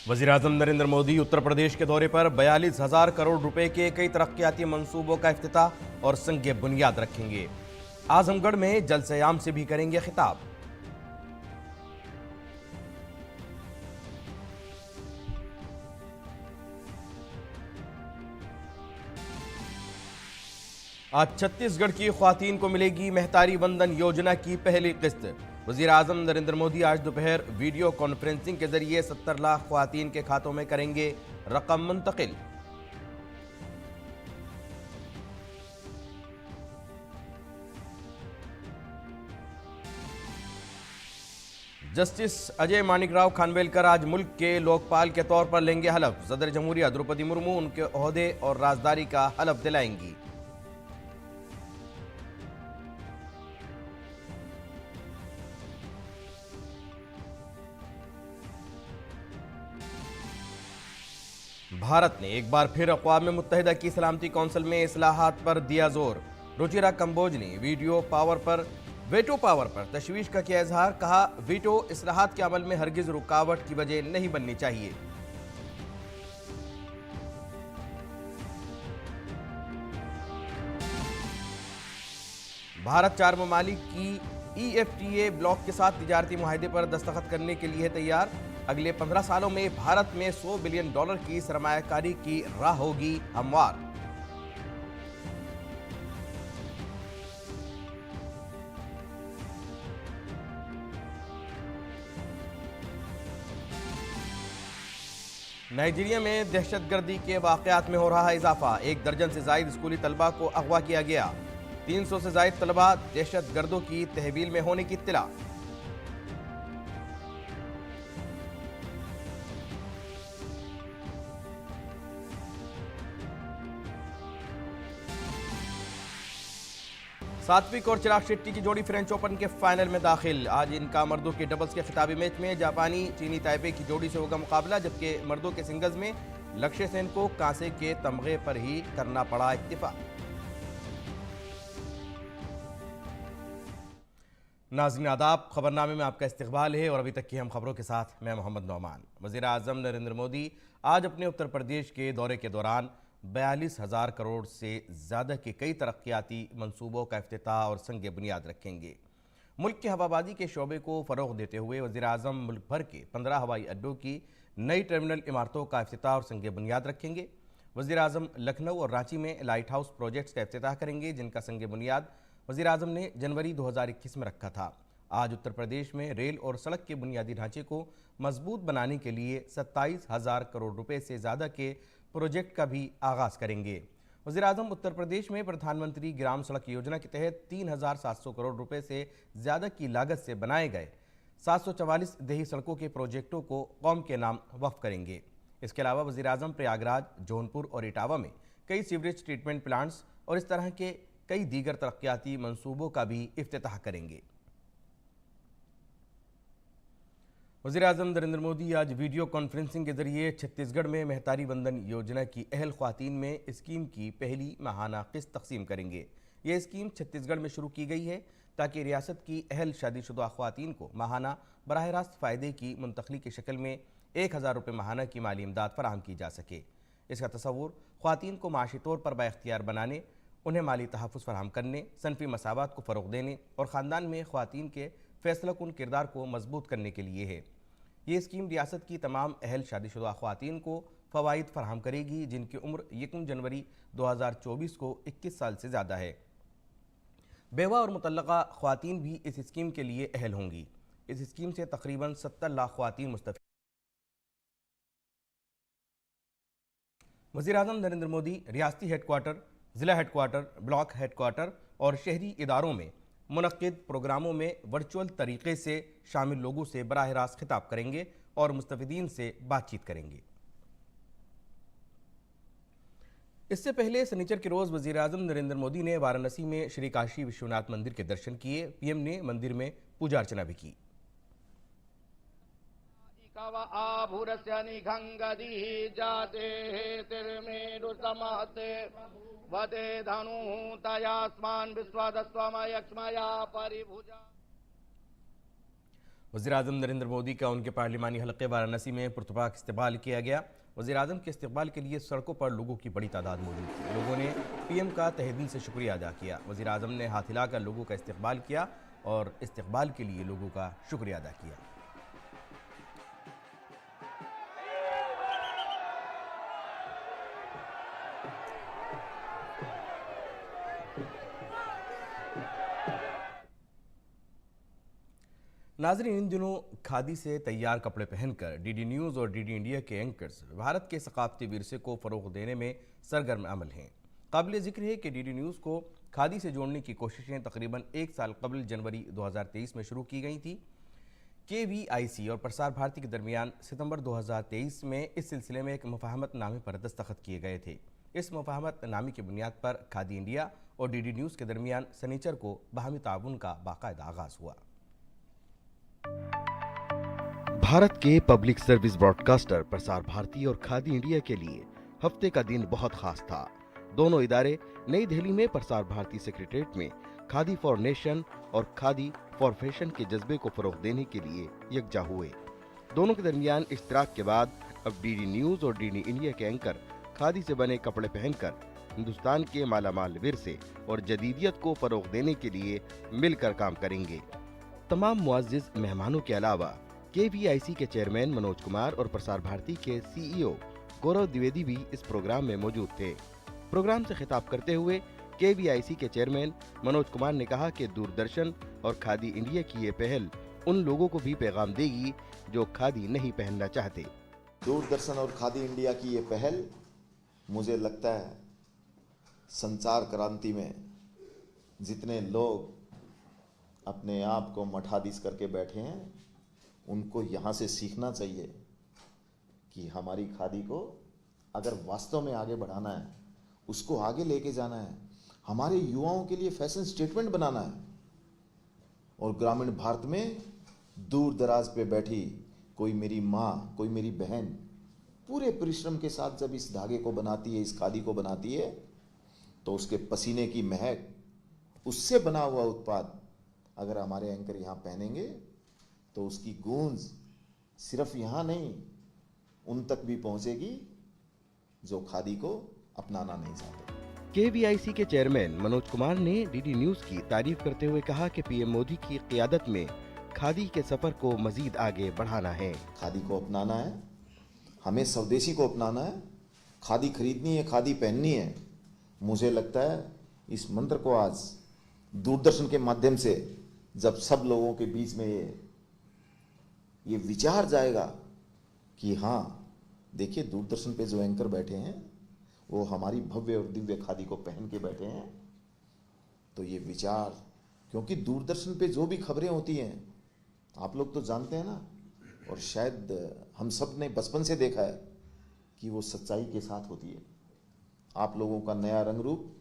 वज़ीर-ए-आज़म नरेंद्र मोदी उत्तर प्रदेश के दौरे पर 42,000 करोड़ रुपए के कई तरक्याती मंसूबों का इफ्तिताह और संग बुनियाद रखेंगे। आजमगढ़ में जलसे-आम से भी करेंगे खिताब। आज छत्तीसगढ़ की ख्वातीन को मिलेगी मेहतारी वंदन योजना की पहली किस्त। वज़ीर-ए-आज़म नरेंद्र मोदी आज दोपहर वीडियो कॉन्फ्रेंसिंग के जरिए 70 लाख ख्वातीन के खातों में करेंगे रकम मुंतकिल। जस्टिस अजय मानिकराव खानवेलकर आज मुल्क के लोकपाल के तौर पर लेंगे हलफ। सदर जमहूरिया द्रौपदी मुर्मू उनके ओहदे और राजदारी का हलफ दिलाएंगी। भारत ने एक बार फिर अक़वाम मुत्तहिदा की सलामती कौंसिल में इस्लाहात पर दिया जोर। रुचिरा कंबोज ने वेटो पावर पर तशवीश का किया इजहार। कहा, वीटो इस्लाहात के अमल में हरगिज रुकावट की वजह नहीं बननी चाहिए। भारत 4 ममालिक की EFTA ब्लॉक के साथ तिजारती मुआहदे पर दस्तखत करने के लिए तैयार। अगले 15 सालों में भारत में $100 बिलियन की सरमायाकारी की राह होगी हमवार। नाइजीरिया में दहशतगर्दी के वाकयात में हो रहा है इजाफा। 1 दर्जन से जायद स्कूली तलबा को अगवा किया गया। 300 से जायद तलबा दहशतगर्दों की तहवील में होने की इत्तला। सात्विक और चिराग शेट्टी की जोड़ी फ्रेंच ओपन के फाइनल में दाखिल। आज इनका मर्दों के डबल्स के खिताबी मैच में जापानी चीनी ताइपे की जोड़ी से होगा मुकाबला, जबकि मर्दों के सिंगल्स में लक्ष्य सेन को कांसे के तमगे पर ही करना पड़ा इत्तिफाक। नाज़रीन आदाब, खबरनामे में आपका इस्तकबाल है और अभी तक की हम खबरों के साथ मैं मोहम्मद नौमान। वज़ीर-ए-आज़म नरेंद्र मोदी आज अपने उत्तर प्रदेश के दौरे के दौरान 42,000 करोड़ से ज़्यादा के कई तरक्याती मंसूबों का इफ्तिताह और संग बुनियाद रखेंगे। मुल्क के हवाबाजी के शोबे को फ़रोग़ देते हुए वज़ीर-ए-आज़म मुल्क भर के 15 हवाई अड्डों की नई टर्मिनल इमारतों का इफ्तिताह और संग बुनियाद रखेंगे। वज़ीर-ए-आज़म लखनऊ और रांची में लाइट हाउस प्रोजेक्ट्स का इफ्तिताह करेंगे, जिनका संग बुनियाद वज़ीर-ए-आज़म ने जनवरी 2021 में रखा था। आज उत्तर प्रदेश में रेल और सड़क के बुनियादी ढांचे को मजबूत बनाने के लिए 27,000 करोड़ रुपए से ज़्यादा के प्रोजेक्ट का भी आगाज़ करेंगे। वज़ीर-ए-आज़म उत्तर प्रदेश में प्रधानमंत्री ग्राम सड़क योजना के तहत 3,700 करोड़ रुपए से ज़्यादा की लागत से बनाए गए 744 देही सड़कों के प्रोजेक्टों को कौम के नाम वक्फ करेंगे। इसके अलावा वज़ीर-ए-आज़म प्रयागराज, जौनपुर और इटावा में कई सीवरेज ट्रीटमेंट प्लांट्स और इस तरह के कई दीगर तरक्याती मंसूबों का भी इफ्तिताह करेंगे। वज़ीर-ए-आज़म नरेंद्र मोदी आज वीडियो कॉन्फ्रेंसिंग के जरिए छत्तीसगढ़ में मेहतारी वंदन योजना की अहल ख्वातीन में स्कीम की पहली माहाना किस्त तकसीम करेंगे। यह स्कीम छत्तीसगढ़ में शुरू की गई है ताकि रियासत की अहल शादीशुदा ख्वातीन को माहाना बराह रास्त फ़ायदे की मुंतकली की शक्ल में 1,000 रुपये माहाना की माली इमदाद फराहम की जा सके। इसका तसव्वुर ख्वातीन को माशी तौर पर बाइख्तियार बनाने, उन्हें माली तहफ़्फ़ुज़ फराहम करने, सनफ़ी मसावत को फ़रोग़ देने और ख़ानदान में ख्वातीन के फ़ैसलाकुन किरदार को मजबूत करने के लिए है। ये स्कीम रियासत की तमाम अहल शादीशुदा ख्वातीन को फ़वाइद फराहम करेगी, जिनकी उम्र 1 जनवरी 2024 को 21 साल से ज़्यादा है। बेवा और मुतल्लका ख्वातीन भी इस स्कीम के लिए अहल होंगी। इस स्कीम से तकरीबन 70 लाख ख्वातीन मुस्तफ़ीद। वज़ीर-ए-आज़म नरेंद्र मोदी रियासती हेडक्वार्टर, ज़िला हेडक्वार्टर, ब्लॉक हेडक्वार्टर और शहरी इदारों में मुनक्किद प्रोग्रामों में वर्चुअल तरीके से शामिल लोगों से बराह रास्त खिताब करेंगे और मुस्तफ़ीदीन से बातचीत करेंगे। इससे पहले शनिचर के रोज़ वज़ीर-ए-आज़म नरेंद्र मोदी ने वाराणसी में श्री काशी विश्वनाथ मंदिर के दर्शन किए। पीएम ने मंदिर में पूजा अर्चना भी की। वदे धनु तयास्मान विश्वादस्वमयक्ष्मया परिभुजा। वज़ीर-ए-आज़म नरेंद्र मोदी का उनके पार्लिमानी हलक़े वाराणसी में पुरतपाक इस्तकबाल किया गया। वज़ीर-ए-आज़म के इस्तकबाल के लिए सड़कों पर लोगों की बड़ी तादाद मौजूद थी। लोगों ने पीएम का तहे दिल से शुक्रिया अदा किया। वज़ीर-ए-आज़म ने हाथ हिलाकर लोगों का इस्तकबाल किया और इस्तकबाल के लिए लोगों का शुक्रिया अदा किया। नाज़रीन, इन दिनों खादी से तैयार कपड़े पहनकर डीडी न्यूज़ और डीडी इंडिया के एंकर्स भारत के सकाफती विरसे को फ़रोग़ देने में सरगर्म अमल हैं। काबिल ज़िक्र है कि डीडी न्यूज़ को खादी से जोड़ने की कोशिशें तकरीबन एक साल कबल जनवरी 2023 में शुरू की गई थी। KVIC और प्रसार भारती के दरमियान सितंबर 2023 में इस सिलसिले में एक मुफाहमत नामे पर दस्तखत किए गए थे। इस मुफाहमत नामे की बुनियाद पर खादी इंडिया और डीडी न्यूज़ के दरमियान सनीचर को बाहमी ताउन का बाकायदा आगाज़ हुआ। भारत के public service broadcaster Prasar Bharati और खादी इंडिया के लिए हफ्ते का दिन बहुत खास था। दोनों इदारे नई दिल्ली में प्रसार भारती सेक्रेटेरिएट में खादी फॉर नेशन और खादी फॉर फैशन के जज्बे को फरोग देने के लिए यकजा हुए। दोनों के दरमियान इश्तराक के बाद अब डीडी न्यूज़ और डीडी इंडिया के एंकर खादी से बने कपड़े पहनकर हिंदुस्तान के मालामाल विरसे और जदीदियत को फरोग देने के लिए मिलकर काम करेंगे। तमाम मुअज़्ज़िज़ मेहमानों के अलावा KVIC के चेयरमैन मनोज कुमार और प्रसार भारती के CEO गौरव द्विवेदी भी इस प्रोग्राम में मौजूद थे। प्रोग्राम से खिताब करते हुए KVIC के चेयरमैन मनोज कुमार ने कहा कि दूरदर्शन और खादी इंडिया की ये पहल उन लोगों को भी पैगाम देगी जो खादी नहीं पहनना चाहते। दूरदर्शन और खादी इंडिया की ये पहल मुझे लगता है संचार क्रांति में जितने लोग अपने आप को मठाधीश करके बैठे हैं उनको यहाँ से सीखना चाहिए कि हमारी खादी को अगर वास्तव में आगे बढ़ाना है, उसको आगे लेके जाना है, हमारे युवाओं के लिए फैशन स्टेटमेंट बनाना है और ग्रामीण भारत में दूर दराज पे बैठी कोई मेरी माँ, कोई मेरी बहन पूरे परिश्रम के साथ जब इस धागे को बनाती है, इस खादी को बनाती है, तो उसके पसीने की महक, उससे बना हुआ उत्पाद अगर हमारे एंकर यहाँ पहनेंगे तो उसकी गूंज सिर्फ यहाँ नहीं उन तक भी पहुँचेगी जो खादी को अपनाना नहीं चाहते। KVIC के चेयरमैन मनोज कुमार ने डीडी न्यूज़ की तारीफ करते हुए कहा कि पीएम मोदी की क़ियादत में खादी के सफ़र को मजीद आगे बढ़ाना है। खादी को अपनाना है, हमें स्वदेशी को अपनाना है, खादी खरीदनी है, खादी पहननी है। मुझे लगता है इस मंत्र को आज दूरदर्शन के माध्यम से जब सब लोगों के बीच में ये विचार जाएगा कि हाँ देखिए दूरदर्शन पे जो एंकर बैठे हैं वो हमारी भव्य और दिव्य खादी को पहन के बैठे हैं, तो ये विचार, क्योंकि दूरदर्शन पे जो भी खबरें होती हैं आप लोग तो जानते हैं ना, और शायद हम सब ने बचपन से देखा है कि वो सच्चाई के साथ होती है। आप लोगों का नया रंग रूप,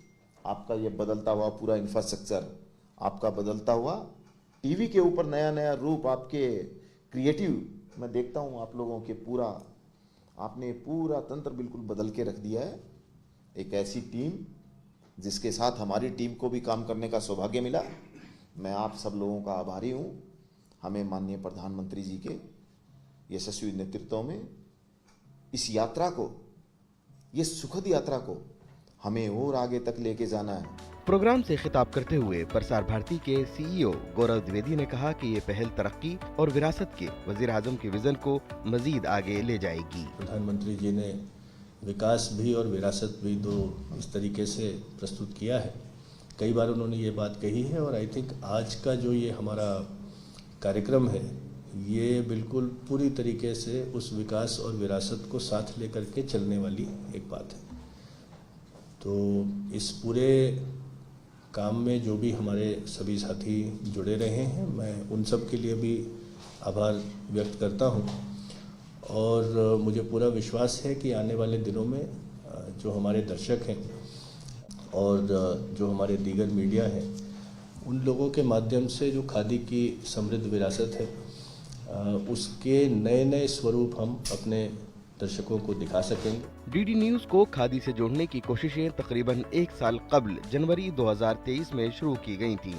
आपका ये बदलता हुआ पूरा इंफ्रास्ट्रक्चर, आपका बदलता हुआ टीवी के ऊपर नया नया रूप, आपके क्रिएटिव, मैं देखता हूँ आप लोगों के पूरा, आपने पूरा तंत्र बिल्कुल बदल के रख दिया है। एक ऐसी टीम जिसके साथ हमारी टीम को भी काम करने का सौभाग्य मिला, मैं आप सब लोगों का आभारी हूँ। हमें माननीय प्रधानमंत्री जी के यशस्वी नेतृत्व में इस यात्रा को, ये सुखद यात्रा को हमें और आगे तक लेके जाना है। प्रोग्राम से खिताब करते हुए प्रसार भारती के CEO गौरव द्विवेदी ने कहा कि ये पहल तरक्की और विरासत के वज़ीर-ए-आज़म के विजन को मजीद आगे ले जाएगी। प्रधानमंत्री जी ने विकास भी और विरासत भी दो इस तरीके से प्रस्तुत किया है। कई बार उन्होंने ये बात कही है और आई थिंक आज का जो ये हमारा कार्यक्रम है ये बिल्कुल पूरी तरीके से उस विकास और विरासत को साथ लेकर के चलने वाली एक बात है। तो इस पूरे काम में जो भी हमारे सभी साथी जुड़े रहे हैं, मैं उन सब के लिए भी आभार व्यक्त करता हूं और मुझे पूरा विश्वास है कि आने वाले दिनों में जो हमारे दर्शक हैं और जो हमारे दीगर मीडिया हैं, उन लोगों के माध्यम से जो खादी की समृद्ध विरासत है उसके नए नए स्वरूप हम अपने दर्शकों को दिखा सकेंगे। डीडी न्यूज़ को खादी से जोड़ने की कोशिशें तकरीबन एक साल कबल जनवरी 2023 में शुरू की गई थीं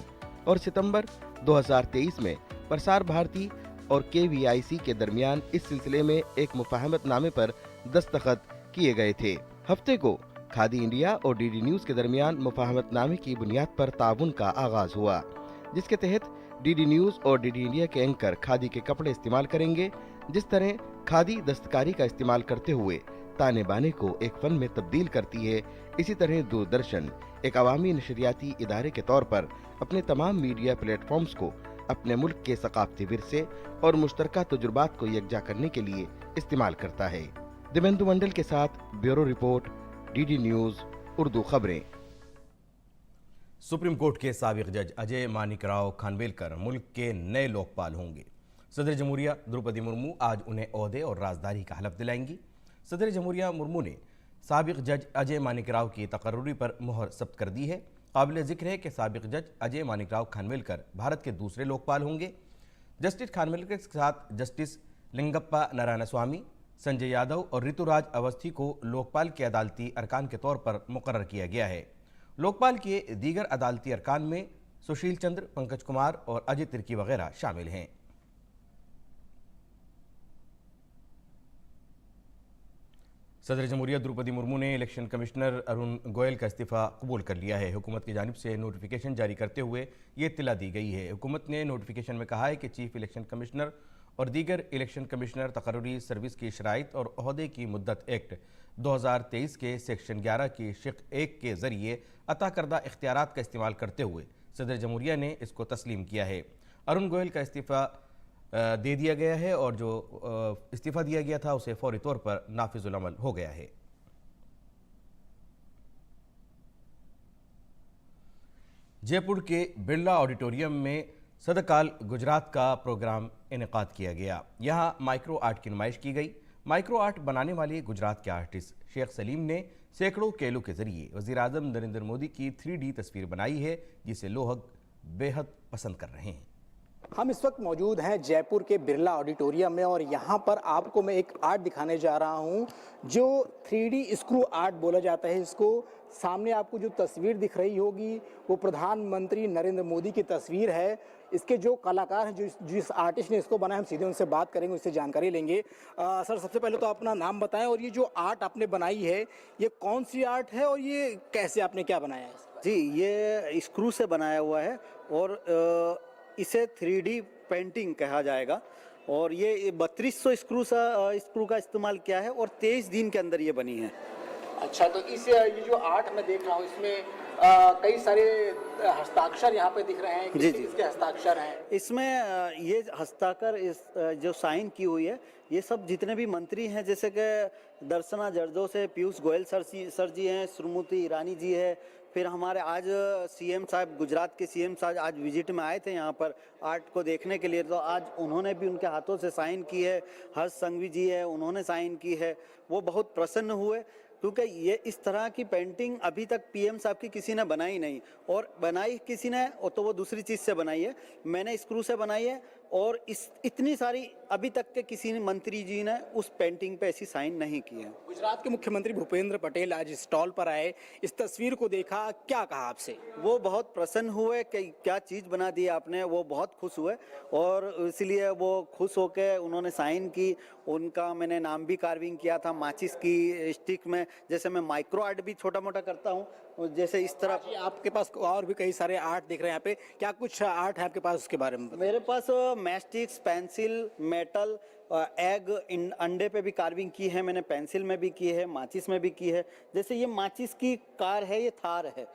और सितंबर 2023 में प्रसार भारती और KVIC के दरमियान इस सिलसिले में एक मुफाहमतनामे पर दस्तखत किए गए थे। हफ्ते को खादी इंडिया और DD न्यूज के दरमियान मुफाहमतनामे की बुनियाद पर ताउन का आगाज हुआ, जिसके तहत DD न्यूज और DD इंडिया के एंकर खादी के कपड़े इस्तेमाल करेंगे। जिस तरह खादी दस्तकारी का इस्तेमाल करते हुए ताने बाने को एक फन में तब्दील करती है, इसी तरह दूरदर्शन एक अवामी नशरियाती इदारे के तौर पर अपने तमाम मीडिया प्लेटफॉर्म्स को अपने मुल्क के सकाफती विरसे और मुश्तरका तजुर्बात को यकजा करने के लिए इस्तेमाल करता है। दिवेंदु मंडल के साथ bureau report, DD news Urdu खबरें। सुप्रीम कोर्ट के साबिक जज अजय मानिकराव खानवेलकर मुल्क के नए लोकपाल होंगे। सदर जमहूरिया द्रौपदी मुर्मू आज उन्हें ओहदे और राजदारी का हलफ दिलाएंगी। सदर जमहूरिया मुर्मू ने साबिक जज अजय मानिकराव की तकर्रुरी पर मोहर सब्त कर दी है। काबिल जिक्र है कि साबिक जज अजय मानिकराव खानवेलकर भारत के दूसरे लोकपाल होंगे। जस्टिस खानवेलकर के साथ जस्टिस लिंगप्पा नारायणस्वामी, संजय यादव और ऋतुराज अवस्थी को लोकपाल के अदालती अरकान के तौर पर मुकर्रर किया गया है। लोकपाल के दीगर अदालती अरकान में सुशील चंद्र, पंकज कुमार और अजय तिर्की वगैरह शामिल हैं। सदर जमहूरिया द्रौपदी मुर्मू ने इलेक्शन कमिश्नर अरुण गोयल का इस्तीफ़ा कबूल कर लिया है। हुकूमत की जानिब से नोटिफिकेशन जारी करते हुए ये इत्तला दी गई है। हुकूमत ने नोटिफिकेशन में कहा है कि चीफ इलेक्शन कमिश्नर और दीगर इलेक्शन कमिश्नर तकर्रुरी सर्विस की शराइत और ओहदे की मुद्दत एक्ट 2023 के सेक्शन 11 की शिक 1 के जरिए अता करदा इख्तियारात का इस्तेमाल करते हुए सदर जमहूरिया ने इसको तस्लीम किया है। अरुण गोयल का इस्तीफ़ा दे दिया गया है और जो इस्तीफ़ा दिया गया था उसे फौरी तौर पर नाफिजुल अमल हो गया है। जयपुर के बिरला ऑडिटोरियम में सदकाल गुजरात का प्रोग्राम इनेकाद किया गया। यहाँ माइक्रो आर्ट की नुमाइश की गई। माइक्रो आर्ट बनाने वाले गुजरात के आर्टिस्ट शेख सलीम ने सैकड़ों केलों के जरिए वज़ीर आज़म नरेंद्र मोदी की 3D तस्वीर बनाई है, जिसे लोग बेहद पसंद कर रहे हैं। हम इस वक्त मौजूद हैं जयपुर के बिरला ऑडिटोरियम में और यहाँ पर आपको मैं एक आर्ट दिखाने जा रहा हूँ जो 3D स्क्रू आर्ट बोला जाता है इसको। सामने आपको जो तस्वीर दिख रही होगी वो प्रधानमंत्री नरेंद्र मोदी की तस्वीर है। इसके जो कलाकार हैं, जिस आर्टिस्ट ने इसको बनाया, हम सीधे उनसे बात करेंगे, उससे जानकारी लेंगे। सर, सबसे पहले तो अपना नाम बताएं और ये जो आर्ट आपने बनाई है ये कौन सी आर्ट है और ये कैसे आपने क्या बनाया है? जी, ये स्क्रू से बनाया हुआ है और इसे 3D पेंटिंग कहा जाएगा और ये 3200 स्क्रू का इस्तेमाल किया है और 23 दिन के अंदर ये बनी है। अच्छा, तो ये जो आर्ट मैं देख रहा हूँ इसमें कई सारे हस्ताक्षर यहाँ पे दिख रहे हैं। जी, किसके हस्ताक्षर हैं इसमें? ये हस्ताक्षर जो साइन की हुई है ये सब जितने भी मंत्री हैं, जैसे कि दर्शना जरदोशी, पीयूष गोयल सर जी हैं, श्रीमती ईरानी जी है, फिर हमारे आज CM साहब, गुजरात के CM साहब आज विजिट में आए थे यहाँ पर आर्ट को देखने के लिए, तो आज उन्होंने भी उनके हाथों से साइन की है। हर्ष संघवी जी है, उन्होंने साइन की है। वो बहुत प्रसन्न हुए क्योंकि ये इस तरह की पेंटिंग अभी तक PM साहब की किसी ने बनाई नहीं, और बनाई किसी ने तो वो दूसरी चीज़ से बनाई है, मैंने स्क्रू से बनाई है। और इतनी सारी अभी तक के किसी मंत्री जी ने उस पेंटिंग पे ऐसी साइन नहीं की है। गुजरात के मुख्यमंत्री भूपेंद्र पटेल आज स्टॉल पर आए, इस तस्वीर को देखा, क्या कहा आपसे? वो बहुत प्रसन्न हुए कि क्या चीज़ बना दी आपने, वो बहुत खुश हुए और इसलिए वो खुश होकर उन्होंने साइन की। उनका मैंने नाम भी कार्विंग किया था माचिस की स्टिक में। जैसे मैं माइक्रो आर्ट भी छोटा मोटा करता हूँ, जैसे इस तरह। आपके पास और भी कई सारे आर्ट दिख रहे हैं यहाँ पे, क्या कुछ आर्ट है आपके पास, उसके बारे में? मेरे पास मैस्टिक्स, पेंसिल, मेटल, एग, अंडे पे भी कार्विंग की है मैंने, पेंसिल में भी की है, माचिस में भी की है। जैसे ये माचिस की कार है, ये थार है,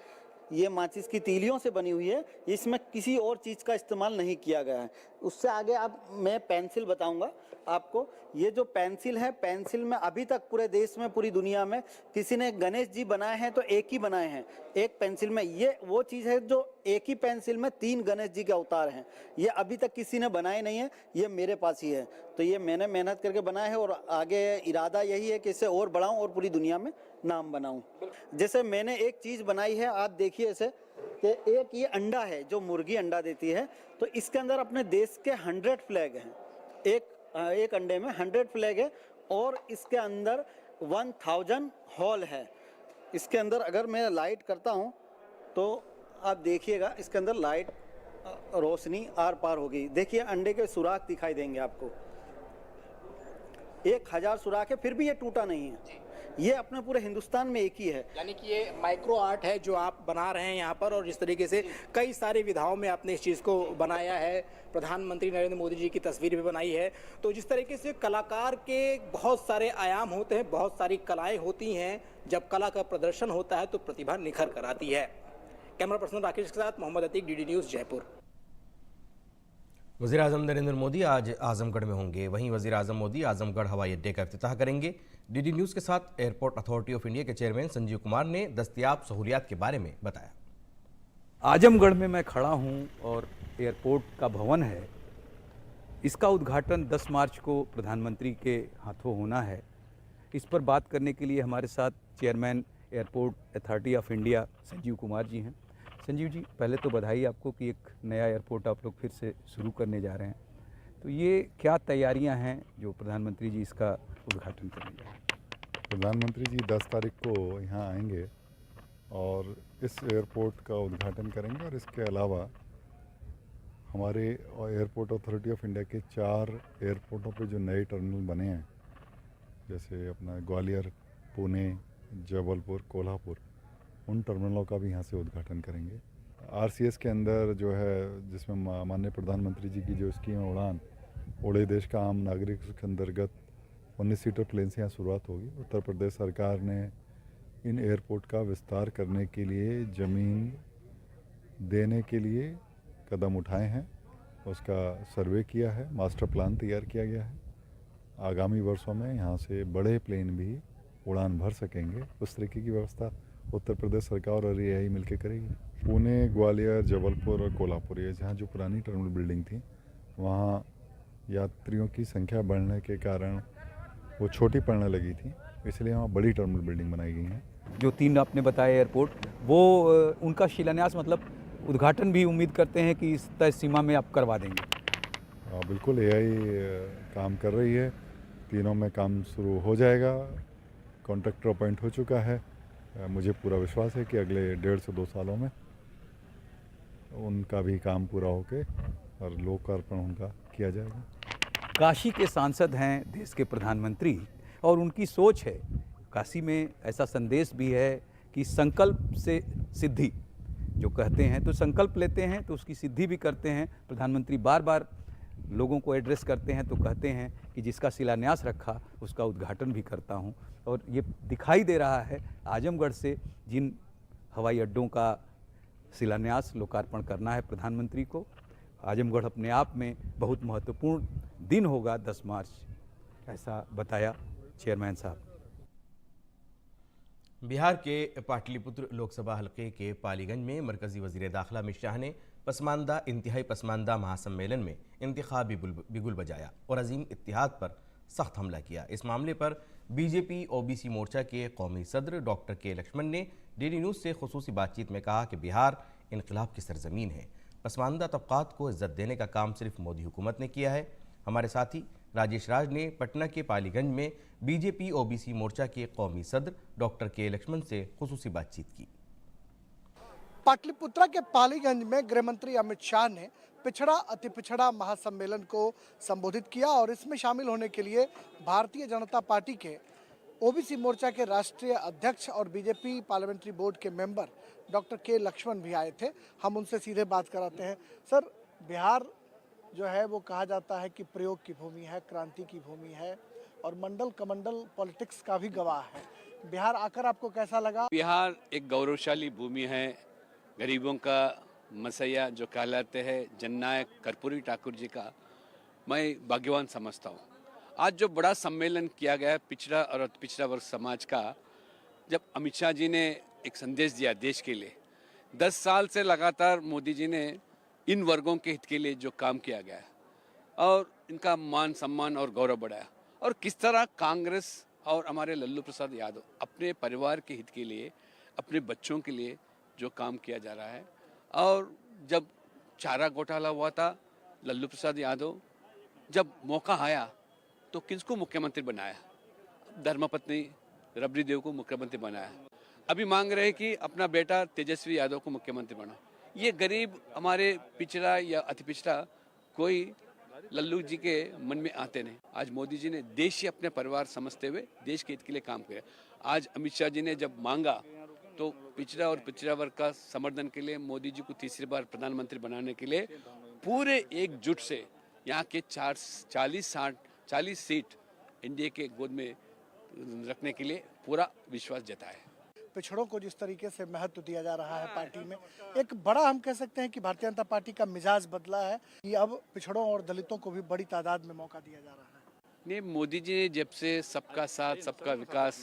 ये माचिस की तीलियों से बनी हुई है, इसमें किसी और चीज़ का इस्तेमाल नहीं किया गया है। उससे आगे अब मैं पेंसिल बताऊंगा आपको। ये जो पेंसिल है, पेंसिल में अभी तक पूरे देश में, पूरी दुनिया में किसी ने गणेश जी बनाए हैं तो एक ही बनाए हैं एक पेंसिल में। ये वो चीज़ है जो एक ही पेंसिल में 3 गणेश जी के अवतार हैं, ये अभी तक किसी ने बनाए नहीं है, ये मेरे पास ही है। तो ये मैंने मेहनत करके बनाया है और आगे इरादा यही है कि इसे और बढ़ाऊं और पूरी दुनिया में नाम बनाऊं। जैसे मैंने एक चीज़ बनाई है, आप देखिए इसे, कि एक ये अंडा है जो मुर्गी अंडा देती है, तो इसके अंदर अपने देश के 100 फ्लैग हैं। एक अंडे में 100 फ्लैग है और इसके अंदर 1000 होल है। इसके अंदर अगर मैं लाइट करता हूं तो आप देखिएगा, इसके अंदर लाइट रोशनी आर पार होगी। देखिए अंडे के सुराख दिखाई देंगे आपको, 1000 सुराख है फिर भी ये टूटा नहीं है। ये अपने पूरे हिंदुस्तान में एक ही है। यानी कि ये माइक्रो आर्ट है जो आप बना रहे हैं यहाँ पर, और जिस तरीके से कई सारी विधाओं में आपने इस चीज़ को बनाया है, प्रधानमंत्री नरेंद्र मोदी जी की तस्वीर भी बनाई है। तो जिस तरीके से कलाकार के बहुत सारे आयाम होते हैं, बहुत सारी कलाएं होती हैं, जब कला का प्रदर्शन होता है तो प्रतिभा निखर कर आती है। कैमरा पर्सन राकेश के साथ मोहम्मद अतीक, डीडी न्यूज़, जयपुर। वज़ीर आज़म नरेंद्र मोदी आज आजमगढ़ में होंगे। वहीं वज़ीर आज़म मोदी आजमगढ़ हवाई अड्डे का इफ्तिताह करेंगे। डीडी न्यूज़ के साथ एयरपोर्ट अथॉरिटी ऑफ इंडिया के चेयरमैन संजीव कुमार ने दस्तयाब सहूलियात के बारे में बताया। आजमगढ़ में मैं खड़ा हूं और एयरपोर्ट का भवन है, इसका उद्घाटन 10 मार्च को प्रधानमंत्री के हाथों होना है। इस पर बात करने के लिए हमारे साथ chairman airport authority of India Sanjeev Kumar ji हैं। संजीव जी, पहले तो बधाई आपको कि एक नया एयरपोर्ट आप लोग फिर से शुरू करने जा रहे हैं। तो ये क्या तैयारियां हैं जो प्रधानमंत्री जी इसका उद्घाटन करेंगे? प्रधानमंत्री जी 10 तारीख को यहाँ आएंगे और इस एयरपोर्ट का उद्घाटन करेंगे। और इसके अलावा हमारे एयरपोर्ट अथॉरिटी ऑफ इंडिया के 4 एयरपोर्टों पे जो नए टर्मिनल बने हैं, जैसे अपना ग्वालियर, पुणे, जबलपुर, कोल्हापुर, उन टर्मिनलों का भी यहाँ से उद्घाटन करेंगे। आरसीएस के अंदर जो है, जिसमें माननीय प्रधानमंत्री जी की जो स्कीम है उड़ान, उड़े देश का आम नागरिक, उसके अंतर्गत 19 सीटर प्लेन से यहाँ शुरुआत होगी। उत्तर प्रदेश सरकार ने इन एयरपोर्ट का विस्तार करने के लिए ज़मीन देने के लिए कदम उठाए हैं, उसका सर्वे किया है, मास्टर प्लान तैयार किया गया है। आगामी वर्षों में यहाँ से बड़े प्लेन भी उड़ान भर सकेंगे, उस तरीके की व्यवस्था उत्तर प्रदेश सरकार और एआई मिलकर करेगी। पुणे, ग्वालियर, जबलपुर और कोल्हापुर, ये जहाँ जो पुरानी टर्मिनल बिल्डिंग थी, वहाँ यात्रियों की संख्या बढ़ने के कारण वो छोटी पड़ने लगी थी, इसलिए वहाँ बड़ी टर्मिनल बिल्डिंग बनाई गई है। जो 3 आपने बताया एयरपोर्ट, वो उनका शिलान्यास मतलब उद्घाटन भी उम्मीद करते हैं कि इस तय सीमा में आप करवा देंगे? बिल्कुल, एआई काम कर रही है, तीनों में काम शुरू हो जाएगा। कॉन्ट्रैक्टर अपॉइंट हो चुका है। मुझे पूरा विश्वास है कि अगले 1.5 से 2 सालों में उनका भी काम पूरा होके और लोकार्पण उनका किया जाएगा। काशी के सांसद हैं देश के प्रधानमंत्री, और उनकी सोच है, काशी में ऐसा संदेश भी है कि संकल्प से सिद्धि जो कहते हैं, तो संकल्प लेते हैं तो उसकी सिद्धि भी करते हैं। प्रधानमंत्री बार बार लोगों को एड्रेस करते हैं तो कहते हैं कि जिसका शिलान्यास रखा उसका उद्घाटन भी करता हूं। और ये दिखाई दे रहा है आजमगढ़ से जिन हवाई अड्डों का शिलान्यास लोकार्पण करना है प्रधानमंत्री को, आजमगढ़ अपने आप में बहुत महत्वपूर्ण दिन होगा 10 मार्च, ऐसा बताया चेयरमैन साहब। बिहार के पाटलिपुत्र लोकसभा हलके के पालीगंज में मरकजी वजीर दाखिला अमित शाह ने पसमानदा इंतहाई पसमानदा महासम्मेलन में इंतखाबी बिगुल बजाया और अजीम इत्तिहाद पर सख्त हमला किया। इस मामले पर बीजेपी ओबीसी मोर्चा के कौमी सदर डॉक्टर के लक्ष्मण ने डीडी न्यूज़ से खुसूसी बातचीत में कहा कि बिहार इनकलाब की सरजमीन है, पसमानदा तबकात को इज्जत देने का काम सिर्फ मोदी हुकूमत ने किया है। हमारे साथी राजेश राज ने पटना के पालीगंज में बीजेपी ओबीसी मोर्चा के कौमी सदर डॉक्टर के लक्ष्मण से खुसूसी बातचीत की। पाटलिपुत्रा के पालीगंज में गृह मंत्री अमित शाह ने पिछड़ा अति पिछड़ा महासम्मेलन को संबोधित किया और इसमें शामिल होने के लिए भारतीय जनता पार्टी के ओबीसी मोर्चा के राष्ट्रीय अध्यक्ष और बीजेपी पार्लियामेंट्री बोर्ड के मेंबर डॉक्टर के लक्ष्मण भी आए थे। हम उनसे सीधे बात कराते हैं। सर, बिहार जो है वो कहा जाता है कि प्रयोग की भूमि है, क्रांति की भूमि है और मंडल कमंडल पॉलिटिक्स का भी गवाह है। बिहार आकर आपको कैसा लगा? बिहार एक गौरवशाली भूमि है, गरीबों का मसैया जो कहलाते हैं जननायक कर्पूरी ठाकुर जी का मैं भाग्यवान समझता हूँ। आज जो बड़ा सम्मेलन किया गया है पिछड़ा और अति पिछड़ा वर्ग समाज का, जब अमित शाह जी ने एक संदेश दिया देश के लिए, 10 साल से लगातार मोदी जी ने इन वर्गों के हित के लिए जो काम किया गया है और इनका मान सम्मान और गौरव बढ़ाया, और किस तरह कांग्रेस और हमारे लल्लू प्रसाद यादव अपने परिवार के हित के लिए, अपने बच्चों के लिए जो काम किया जा रहा है। और जब चारा घोटाला हुआ था, लल्लू प्रसाद यादव जब मौका आया तो किसको मुख्यमंत्री बनाया? धर्मपत्नी रबड़ी देव को मुख्यमंत्री बनाया। अभी मांग रहे कि अपना बेटा तेजस्वी यादव को मुख्यमंत्री बनाओ। ये गरीब हमारे पिछड़ा या अति पिछड़ा कोई लल्लू जी के मन में आते नहीं। आज मोदी जी ने देश ही अपने परिवार समझते हुए देश के हित के लिए काम किया। आज अमित शाह जी ने जब मांगा तो पिछड़ा और पिछड़ा वर्ग का समर्थन के लिए मोदी जी को तीसरी बार प्रधानमंत्री बनाने के लिए पूरे एकजुट से यहाँ के 40 सीट एनडीए के गोद में रखने के लिए पूरा विश्वास जताया है। पिछड़ों को जिस तरीके से महत्व दिया जा रहा है पार्टी में, एक बड़ा हम कह सकते हैं कि भारतीय जनता पार्टी का मिजाज बदला है कि अब पिछड़ों और दलितों को भी बड़ी तादाद में मौका दिया जा रहा है। नहीं, मोदी जी ने जब से सबका साथ सबका विकास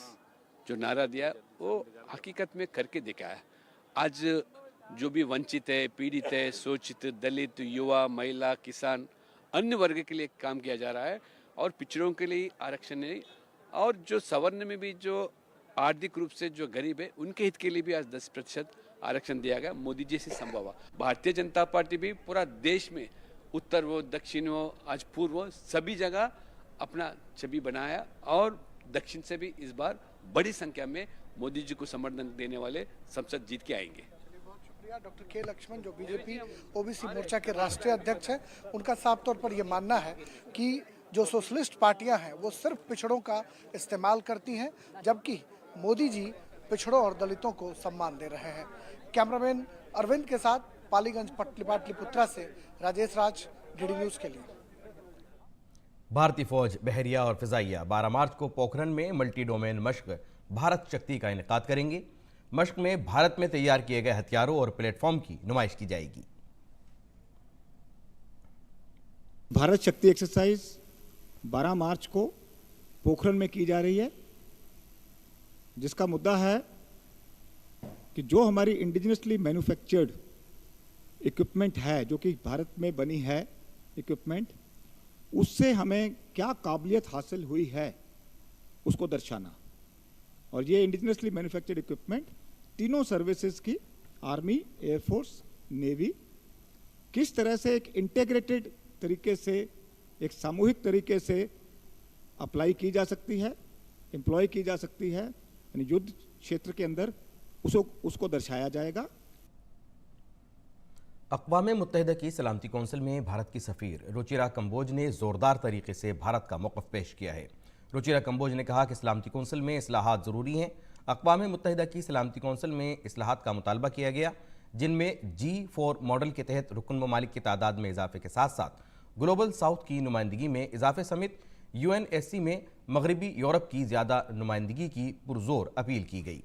जो नारा दिया वो हकीकत में करके दिखाया। आज जो भी वंचित है, पीड़ित है, शोषित, दलित, युवा, महिला, किसान, अन्य वर्ग के लिए काम किया जा रहा है और पिछड़ों के लिए आरक्षण नहीं, और जो सवर्ण में भी जो आर्थिक रूप से जो गरीब है उनके हित के लिए भी आज 10% आरक्षण दिया गया। मोदी जी से संभव हुआ। भारतीय जनता पार्टी भी पूरा देश में उत्तर हो, दक्षिण हो, आज पूर्व हो, सभी जगह अपना छवि बनाया और दक्षिण से भी इस बार बड़ी संख्या में मोदी जी को समर्थन देने वाले संसद जीत के आएंगे। बहुत शुक्रिया। डॉक्टर के लक्ष्मण जो बीजेपी ओबीसी मोर्चा के राष्ट्रीय अध्यक्ष हैं, उनका साफ तौर पर यह मानना है कि जो सोशलिस्ट पार्टियां हैं वो सिर्फ पिछड़ों का इस्तेमाल करती हैं, जबकि मोदी जी पिछड़ों और दलितों को सम्मान दे रहे हैं। कैमरामैन अरविंद के साथ पालीगंज पाटलिपुत्रा से राजेश राज, डीडी न्यूज के लिए। भारतीय फौज, बहरिया और फिजाइया 12 मार्च को पोखरण में मल्टी डोमेन मश्क भारत शक्ति का इनेकाद करेंगे। मश्क में भारत में तैयार किए गए हथियारों और प्लेटफॉर्म की नुमाइश की जाएगी। भारत शक्ति एक्सरसाइज 12 मार्च को पोखरण में की जा रही है, जिसका मुद्दा है कि जो हमारी इंडिजिनसली मैन्युफैक्चर्ड इक्विपमेंट है, जो कि भारत में बनी है इक्विपमेंट, उससे हमें क्या काबिलियत हासिल हुई है उसको दर्शाना। और ये इंडिजिनसली मैन्युफैक्चर्ड इक्विपमेंट तीनों सर्विसेज की, आर्मी, एयरफोर्स, नेवी, किस तरह से एक इंटीग्रेटेड तरीके से, एक सामूहिक तरीके से अप्लाई की जा सकती है, एम्प्लॉय की जा सकती है, यानी युद्ध क्षेत्र के अंदर उसको दर्शाया जाएगा। अक़वाम मुत्तहिदा की सलामती कौंसिल में भारत की सफ़ीर रुचिरा कंबोज ने ज़ोरदार तरीके से भारत का मौक़िफ़ पेश किया है। रुचिरा कंबोज ने कहा कि सलामती कौंसिल में इस्लाहात ज़रूरी हैं। अक़वाम मुत्तहिदा की सलामती कौंसिल में इस्लाहात का मुतालबा किया गया, जिनमें G4 मॉडल के तहत रुकन ममालिक की तादाद में इजाफे के साथ साथ ग्लोबल साउथ की नुमाइंदगी में इजाफे समेत UNSC में मगरबी यूरोप की ज़्यादा नुमाइंदगी की पुरजोर अपील की गई।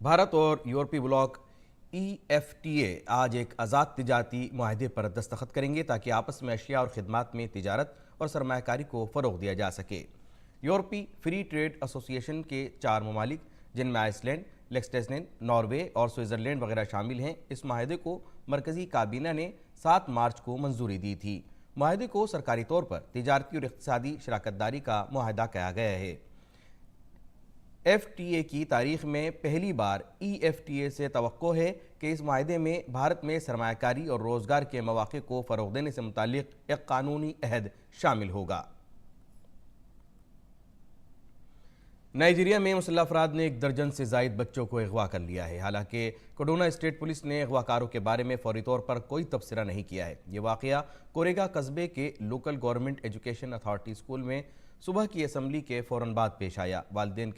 भारत और यूरोपीय ब्लॉक EFTA आज एक आज़ाद तिजारती मुआहदे पर दस्तखत करेंगे ताकि आपस में अशिया और खिदमात में तिजारत और सरमायाकारी को फ़रोग़ दिया जा सके। यूरोपीय फ्री ट्रेड एसोसिएशन के 4 ममालिक, जिनमें आइसलैंड, लिechtenstein, नॉर्वे और स्विट्ज़रलैंड वगैरह शामिल हैं, इस माहदे को मरकज़ी काबीना ने 7 मार्च को मंजूरी दी थी। माहदे को सरकारी तौर पर तिजारती और इक़्तिसादी शराकतदारी का मुआहदा किया गया है। FTA की तारीख में पहली बार EFTA से तवक्को है कि इस माहदे में भारत में सरमायाकारी और रोज़गार के मौक़े को फ़रोग़ देने से मुताल्लिक़ एक कानूनी अहद शामिल होगा। नाइजीरिया में मुसल्लह अफराद ने 1 दर्जन से ज़ायद बच्चों को अगवा कर लिया है। हालांकि कोडोना स्टेट पुलिस ने अगवाकारों के बारे में फौरी तौर पर कोई तबसरा नहीं किया है। ये वाक़या कोरेगा कस्बे के local government education authority school में सुबह की असम्बली के फ़ौरन बाद पेश आया। वालिदैन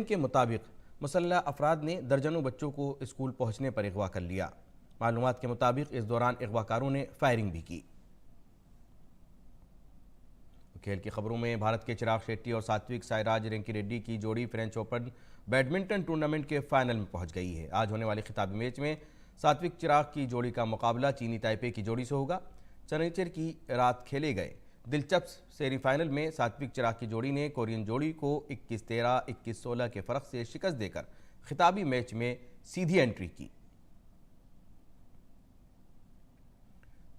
के मुताबिक मुसल्लह अफराद ने दर्जनों बच्चों को स्कूल पहुँचने पर अगवा कर लिया। मालूमात के मुताबिक इस दौरान अगवाकारों ने फायरिंग भी की। खेल की खबरों में भारत के चिराग शेट्टी और सात्विक साईराज रैंकीरेड्डी की जोड़ी फ्रेंच ओपन बैडमिंटन टूर्नामेंट के फाइनल में पहुंच गई है। आज होने वाले खिताबी मैच में सात्विक चिराग की जोड़ी का मुकाबला चीनी ताइपे की जोड़ी से होगा। शनिचर की रात खेले गए दिलचस्प सेमीफाइनल में सात्विक चिराग की जोड़ी ने कोरियन जोड़ी को 21-13, 21-16 के फ़र्क से शिकस्त देकर खिताबी मैच में सीधी एंट्री की।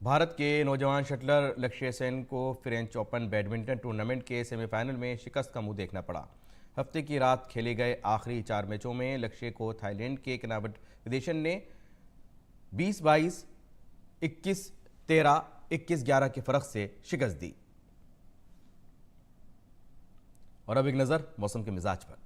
भारत के नौजवान शटलर लक्ष्य सेन को फ्रेंच ओपन बैडमिंटन टूर्नामेंट के सेमीफाइनल में शिकस्त का मुंह देखना पड़ा। हफ्ते की रात खेले गए आखिरी 4 मैचों में लक्ष्य को थाईलैंड के किनावट विदेशन ने 20-22, 21-13, 21-11 के फ़र्क से शिकस्त दी। और अब एक नज़र मौसम के मिजाज पर।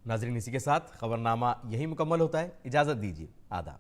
नाजरीन, इसी के साथ खबरनामा यही मुकम्मल होता है। इजाज़त दीजिए। आदाब।